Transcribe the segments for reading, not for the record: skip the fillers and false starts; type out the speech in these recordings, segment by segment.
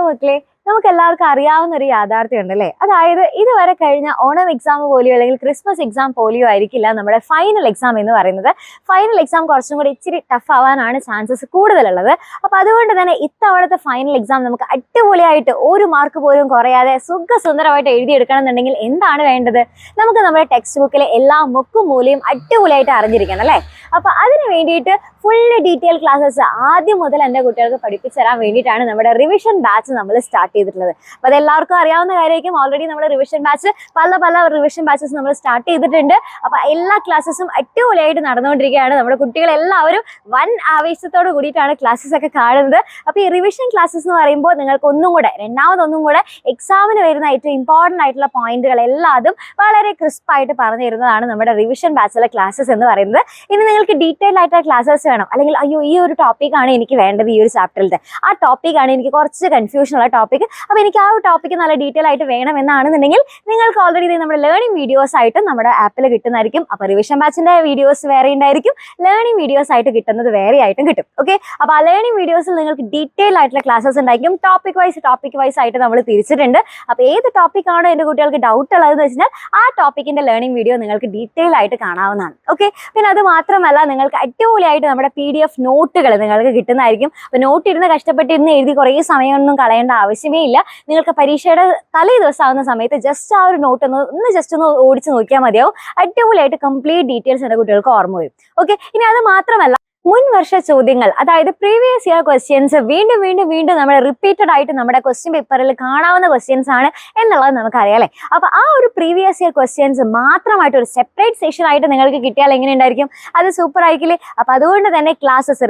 മക്കളെ, നമുക്ക് എല്ലാവർക്കും അറിയാവുന്ന ഒരു യാഥാർത്ഥ്യം ഉണ്ടല്ലേ. അതായത് ഇതുവരെ കഴിഞ്ഞ ഓണം എക്സാം പോലെയോ അല്ലെങ്കിൽ ക്രിസ്മസ് എക്സാം പോലെയോ ആയിരിക്കില്ല നമ്മുടെ ഫൈനൽ എക്സാം എന്ന് പറയുന്നത്. ഫൈനൽ എക്സാം കുറച്ചും കൂടി ഇച്ചിരി ടഫ് ആവാനാണ് ചാൻസസ് കൂടുതലുള്ളത്. അപ്പൊ അതുകൊണ്ട് തന്നെ ഇത്തവണത്തെ ഫൈനൽ എക്സാം നമുക്ക് അടിപൊളിയായിട്ട് ഒരു മാർക്ക് പോലും കുറയാതെ സുഖസുന്ദരമായിട്ട് എഴുതിയെടുക്കണം എന്നുണ്ടെങ്കിൽ എന്താണ് വേണ്ടത്? നമുക്ക് നമ്മുടെ ടെക്സ്റ്റ് ബുക്കിലെ എല്ലാ മുക്കും മൂലയും അടിപൊളിയായിട്ട് അറിഞ്ഞിരിക്കണം അല്ലേ. അപ്പൊ അതിന് വേണ്ടിയിട്ട് ഫുള്ള് ഡീറ്റെയിൽ ക്ലാസ്സസ് ആദ്യം മുതൽ എൻ്റെ കുട്ടികൾക്ക് പഠിപ്പിച്ചു തരാൻ വേണ്ടിയിട്ടാണ് നമ്മുടെ റിവിഷൻ ബാച്ച് നമ്മൾ സ്റ്റാർട്ട് ചെയ്തിട്ടുള്ളത്. അപ്പൊ അതെല്ലാവർക്കും അറിയാവുന്ന കാര്യമായിരിക്കും. ഓൾറെഡി നമ്മുടെ റിവിഷൻ ബാച്ച് പല റിവിഷൻ ബാച്ചസ് നമ്മൾ സ്റ്റാർട്ട് ചെയ്തിട്ടുണ്ട്. അപ്പൊ എല്ലാ ക്ലാസ്സസും അടിപൊളിയായിട്ട് നടന്നുകൊണ്ടിരിക്കുകയാണ്. നമ്മുടെ കുട്ടികളെല്ലാവരും വൻ ആവേശത്തോട് കൂടിയിട്ടാണ് ക്ലാസ്സസ് ഒക്കെ കാണുന്നത്. അപ്പൊ ഈ റിവിഷൻ ക്ലാസ്സസ് എന്ന് പറയുമ്പോൾ നിങ്ങൾക്ക് രണ്ടാമതൊന്നും കൂടെ എക്സാമിന് വരുന്ന ഏറ്റവും ഇമ്പോർട്ടൻ്റ് ആയിട്ടുള്ള പോയിന്റുകൾ എല്ലാതും വളരെ ക്രിസ്പായിട്ട് പറഞ്ഞു തരുന്നതാണ് നമ്മുടെ റിവിഷൻ ബാച്ചിലെ ക്ലാസ്സസ് എന്ന് പറയുന്നത്. ഇനി നിങ്ങൾക്ക് ഡീറ്റെയിൽ ആയിട്ടുള്ള ക്ലാസ്സസ് വേണം, അല്ലെങ്കിൽ അയ്യോ ഈ ഒരു ടോപ്പിക്കാണ് എനിക്ക് വേണ്ടത്, ഈ ഒരു ചാപ്റ്ററിലത്തെ ആ ടോപ്പിക്കാണ് എനിക്ക് കുറച്ച് കൺഫ്യൂഷൻ ഉള്ള ടോപ്പിക്, അപ്പോൾ എനിക്ക് ആ ഒരു ടോപ്പിക്ക് നല്ല ഡീറ്റെയിൽ ആയിട്ട് വേണമെന്നാണെന്നുണ്ടെങ്കിൽ നിങ്ങൾക്ക് ഓൾറെഡി നമ്മുടെ ലേണിംഗ് വീഡിയോസ് ആയിട്ട് നമ്മുടെ ആപ്പിൽ കിട്ടുന്നതായിരിക്കും. അപ്പോൾ റിവിഷൻ ബാച്ചിന്റെ വീഡിയോസ് വേറെ ഉണ്ടായിരിക്കും, ലേണിംഗ് വീഡിയോസ് ആയിട്ട് കിട്ടുന്നത് വേറെ ആയിട്ടും കിട്ടും. ഓക്കെ, അപ്പോൾ ആ ലേണിംഗ് വീഡിയോസിൽ നിങ്ങൾക്ക് ഡീറ്റെയിൽ ആയിട്ടുള്ള ക്ലാസ്സസ് ഉണ്ടായിരിക്കും. ടോപ്പിക് വൈസ് ആയിട്ട് നമ്മൾ തിരിച്ചിട്ടുണ്ട്. അപ്പോൾ ഏത് ടോപ്പിക്കാണോ എൻ്റെ കുട്ടികൾക്ക് ഡൗട്ട് ഉള്ളതെന്ന് വെച്ചാൽ ആ ടോപ്പിക്കിന്റെ ലേണിംഗ് വീഡിയോ നിങ്ങൾക്ക് ഡീറ്റെയിൽ ആയിട്ട് കാണാവുന്നതാണ്. ഓക്കെ, പിന്നെ അത് മാത്രമല്ല നിങ്ങൾക്ക് അടിപൊളിയായിട്ട് നമ്മുടെ PDF നോട്ടുകൾ നിങ്ങൾക്ക് കിട്ടുന്നതായിരിക്കും. അപ്പോൾ നോട്ട് ഇരുന്ന് കഷ്ടപ്പെട്ടിരുന്ന് എഴുതി കുറേ സമയമൊന്നും കളയേണ്ട ആവശ്യമേ ഇല്ല. നിങ്ങൾക്ക് പരീക്ഷയുടെ തലേ ദിവസം ആവുന്ന സമയത്ത് ജസ്റ്റ് ആ ഒരു നോട്ട് ഒന്ന് ഓടിച്ച് നോക്കിയാൽ മതിയാവും. അടിപൊളിയായിട്ട് കംപ്ലീറ്റ് ഡീറ്റെയിൽസ് എൻ്റെ കുട്ടികൾക്ക് ഓർമ്മ വരും. ഓക്കെ, ഇനി അത് മാത്രമല്ല മുൻ വർഷ ചോദ്യങ്ങൾ, അതായത് പ്രീവിയസ് ഇയർ ക്വസ്റ്റ്യൻസ് വീണ്ടും നമ്മുടെ റിപ്പീറ്റഡ് ആയിട്ട് നമ്മുടെ ക്വസ്റ്റ്യൻ പേപ്പറിൽ കാണാവുന്ന ക്വസ്റ്റ്യൻസ് ആണ് എന്നുള്ളത് നമുക്കറിയാം അല്ലേ. അപ്പോൾ ആ ഒരു പ്രീവിയസ് ഇയർ ക്വസ്റ്റ്യൻസ് മാത്രമായിട്ട് ഒരു സെപ്പറേറ്റ് സെഷൻ ആയിട്ട് നിങ്ങൾക്ക് കിട്ടിയാൽ എങ്ങനെ ഉണ്ടായിരിക്കും? അത് സൂപ്പർ ആയിരിക്കില്ലേ. അപ്പോൾ അതുകൊണ്ട് തന്നെ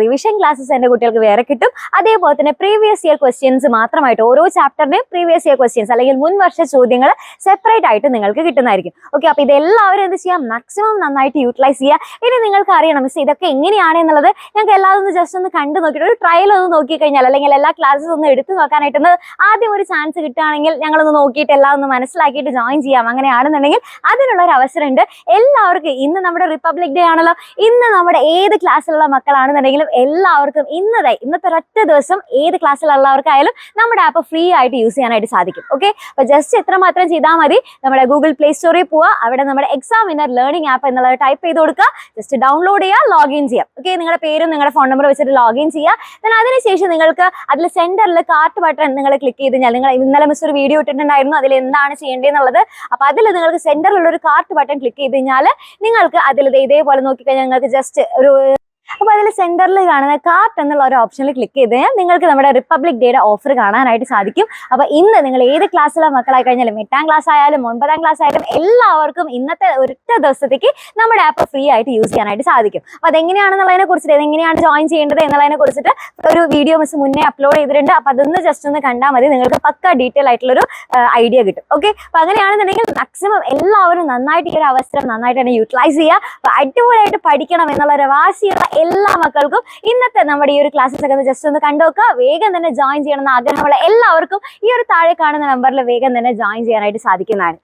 റിവിഷൻ ക്ലാസ്സസ് എൻ്റെ കുട്ടികൾക്ക് വേറെ കിട്ടും. അതേപോലെ തന്നെ പ്രീവിയസ് ഇയർ ക്വസ്റ്റ്യൻസ് മാത്രമായിട്ട് ഓരോ ചാപ്റ്ററിന്റെയും പ്രീവിയസ് ഇയർ ക്വസ്റ്റ്യൻസ് അല്ലെങ്കിൽ മുൻ വർഷ ചോദ്യങ്ങൾ സെപ്പറേറ്റ് ആയിട്ട് നിങ്ങൾക്ക് കിട്ടുന്നതായിരിക്കും. ഓക്കെ, അപ്പോൾ ഇതെല്ലാവരും എന്ത് ചെയ്യാം, മാക്സിമം നന്നായിട്ട് യൂട്ടിലൈസ് ചെയ്യുക. ഇനി നിങ്ങൾക്ക് അറിയണം മിസ് ഇതൊക്കെ എങ്ങനെയാണ് എന്നുള്ളത് ഞങ്ങൾക്ക് എല്ലാവരും ജസ്റ്റ് ഒന്ന് കണ്ടു നോക്കിയിട്ട് ഒരു ട്രയൽ ഒന്ന് നോക്കിക്കഴിഞ്ഞാൽ, അല്ലെങ്കിൽ എല്ലാ ക്ലാസ്സസ് ഒന്ന് എടുത്തു നോക്കാനായിട്ടൊന്ന് ആദ്യം ഒരു ചാൻസ് കിട്ടുകയാണെങ്കിൽ ഞങ്ങളൊന്ന് നോക്കിയിട്ട് എല്ലാം ഒന്ന് മനസ്സിലാക്കിയിട്ട് ജോയിൻ ചെയ്യാം. അങ്ങനെയാണെന്നുണ്ടെങ്കിൽ അതിനുള്ള ഒരു അവസരമുണ്ട് എല്ലാവർക്കും. ഇന്ന് നമ്മുടെ റിപ്പബ്ലിക് ഡേ ആണല്ലോ. ഇന്ന് നമ്മുടെ ഏത് ക്ലാസ്സിലുള്ള മക്കളാണെന്നുണ്ടെങ്കിലും എല്ലാവർക്കും ഇന്നത്തെ ഒരൊറ്റ ദിവസം ഏത് ക്ലാസ്സിലുള്ളവർക്കായാലും നമ്മുടെ ആപ്പ് ഫ്രീ ആയിട്ട് യൂസ് ചെയ്യാനായിട്ട് സാധിക്കും. ഓക്കെ, അപ്പോൾ ജസ്റ്റ് എത്രമാത്രം ചെയ്താൽ മതി, നമ്മുടെ ഗൂഗിൾ പ്ലേ സ്റ്റോറിൽ പോവുക, അവിടെ നമ്മുടെ എക്സാം വിന്നർ ലേണിംഗ് ആപ്പ് എന്നുള്ളത് ടൈപ്പ് ചെയ്ത് കൊടുക്കുക, ജസ്റ്റ് ഡൗൺലോഡ് ചെയ്യുക, ലോഗിൻ ചെയ്യാം. ഓക്കെ, നിങ്ങളുടെ പേരും നിങ്ങളുടെ ഫോൺ നമ്പർ വെച്ചിട്ട് ലോഗിൻ ചെയ്യുക. അതിനുശേഷം നിങ്ങൾക്ക് അതിൽ സെന്ററിൽ കാർട്ട് ബട്ടൺ നിങ്ങൾ ക്ലിക്ക് ചെയ്ത് കഴിഞ്ഞാൽ, നിങ്ങൾ ഇന്നലെ മിസ് ഒരു വീഡിയോ ഇട്ടിട്ടുണ്ടായിരുന്നു അതിൽ എന്താണ് ചെയ്യേണ്ടതെന്നുള്ളത്. അപ്പോൾ അതിൽ നിങ്ങൾക്ക് സെന്ററിലുള്ള ഒരു കാർട്ട് ബട്ടൺ ക്ലിക്ക് ചെയ്ത് കഴിഞ്ഞാൽ നിങ്ങൾക്ക് അതിൽ ഇതേപോലെ നോക്കിക്കഴിഞ്ഞാൽ നിങ്ങൾക്ക് ജസ്റ്റ് ഒരു അപ്പോൾ അതിൽ സെന്ററിൽ കാണുന്ന കാർട്ട് എന്നുള്ള ഒരു ഓപ്ഷനിൽ ക്ലിക്ക് ചെയ്ത് കഴിഞ്ഞാൽ നിങ്ങൾക്ക് നമ്മുടെ റിപ്പബ്ലിക് ഡേയുടെ ഓഫർ കാണാനായിട്ട് സാധിക്കും. അപ്പോൾ ഇന്ന് നിങ്ങൾ ഏത് ക്ലാസ്സിലെ മക്കളായി കഴിഞ്ഞാലും 8ാം ക്ലാസ് ആയാലും 9ാം ക്ലാസ് ആയാലും എല്ലാവർക്കും ഇന്നത്തെ ഒരൊറ്റ ദിവസത്തേക്ക് നമ്മുടെ ആപ്പ് ഫ്രീ ആയിട്ട് യൂസ് ചെയ്യാനായിട്ട് സാധിക്കും. അപ്പോൾ അതെങ്ങനെയാണെന്നുള്ളതിനെ കുറിച്ചിട്ട്, എങ്ങനെയാണ് ജോയിൻ ചെയ്യേണ്ടത് എന്നുള്ളതിനെ കുറിച്ചിട്ട് ഒരു വീഡിയോ മിസ് മുന്നേ അപ്ലോഡ് ചെയ്തിട്ടുണ്ട്. അപ്പോൾ അതൊന്ന് ജസ്റ്റ് ഒന്ന് കണ്ടാൽ മതി, നിങ്ങൾക്ക് പക്ക ഡീറ്റെയിൽ ആയിട്ടുള്ളൊരു ഐഡിയ കിട്ടും. ഓക്കെ, അപ്പോൾ അങ്ങനെയാണെന്നുണ്ടെങ്കിൽ മാക്സിമം എല്ലാവരും നന്നായിട്ട് ഈ ഒരു അവസരം നന്നായിട്ട് തന്നെ യൂട്ടിലൈസ് ചെയ്യുക. അപ്പോൾ അടിപൊളിയായിട്ട് പഠിക്കണം എന്നുള്ള ഒരു വാശിയുള്ള എല്ലാ മക്കൾക്കും ഇന്നത്തെ നമ്മുടെ ഈ ഒരു ക്ലാസ്സസ് ഒക്കെ ജസ്റ്റ് ഒന്ന് കണ്ടുനോക്കുക. വേഗം തന്നെ ജോയിൻ ചെയ്യണമെന്ന് ആഗ്രഹമുള്ള എല്ലാവർക്കും ഈ ഒരു താഴെ കാണുന്ന നമ്പറിൽ വേഗം തന്നെ ജോയിൻ ചെയ്യാനായിട്ട് സാധിക്കുന്നതാണ്.